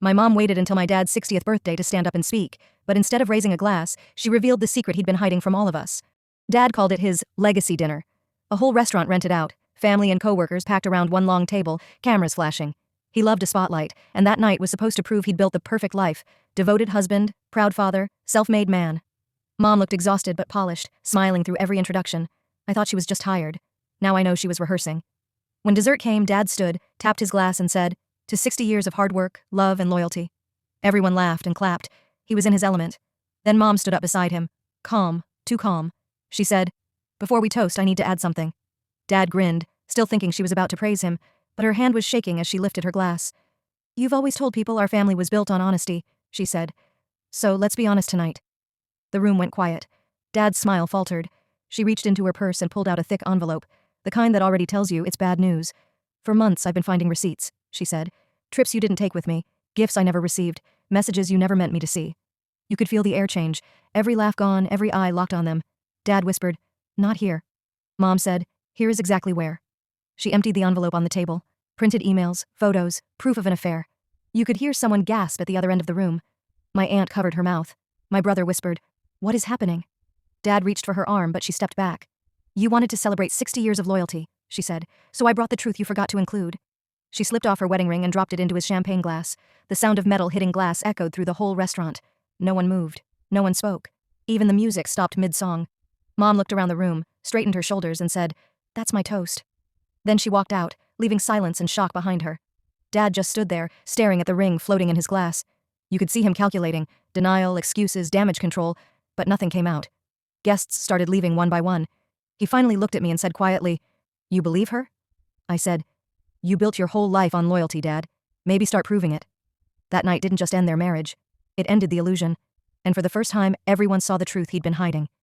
My mom waited until my dad's 60th birthday to stand up and speak, but instead of raising a glass, she revealed the secret he'd been hiding from all of us. Dad called it his legacy dinner. A whole restaurant rented out, family and coworkers packed around one long table, cameras flashing. He loved a spotlight, and that night was supposed to prove he'd built the perfect life: devoted husband, proud father, self-made man. Mom looked exhausted but polished, smiling through every introduction. I thought she was just tired. Now I know she was rehearsing. When dessert came, Dad stood, tapped his glass and said, "To 60 years of hard work, love, and loyalty." Everyone laughed and clapped. He was in his element. Then Mom stood up beside him. Calm, too calm. She said, "Before we toast, I need to add something." Dad grinned, still thinking she was about to praise him, but her hand was shaking as she lifted her glass. "You've always told people our family was built on honesty," she said. "So let's be honest tonight." The room went quiet. Dad's smile faltered. She reached into her purse and pulled out a thick envelope, the kind that already tells you it's bad news. "For months I've been finding receipts," she said. "Trips you didn't take with me, gifts I never received, messages you never meant me to see." You could feel the air change, every laugh gone, every eye locked on them. Dad whispered, "Not here." Mom said, "Here is exactly where." She emptied the envelope on the table. Printed emails, photos, proof of an affair. You could hear someone gasp at the other end of the room. My aunt covered her mouth. My brother whispered, "What is happening?" Dad reached for her arm, but she stepped back. "You wanted to celebrate 60 years of loyalty," she said, "so I brought the truth you forgot to include." She slipped off her wedding ring and dropped it into his champagne glass. The sound of metal hitting glass echoed through the whole restaurant. No one moved. No one spoke. Even the music stopped mid-song. Mom looked around the room, straightened her shoulders, and said, "That's my toast." Then she walked out, leaving silence and shock behind her. Dad just stood there, staring at the ring floating in his glass. You could see him calculating, denial, excuses, damage control, but nothing came out. Guests started leaving one by one. He finally looked at me and said quietly, "You believe her?" I said, "You built your whole life on loyalty, Dad. Maybe start proving it." That night didn't just end their marriage. It ended the illusion. And for the first time, everyone saw the truth he'd been hiding.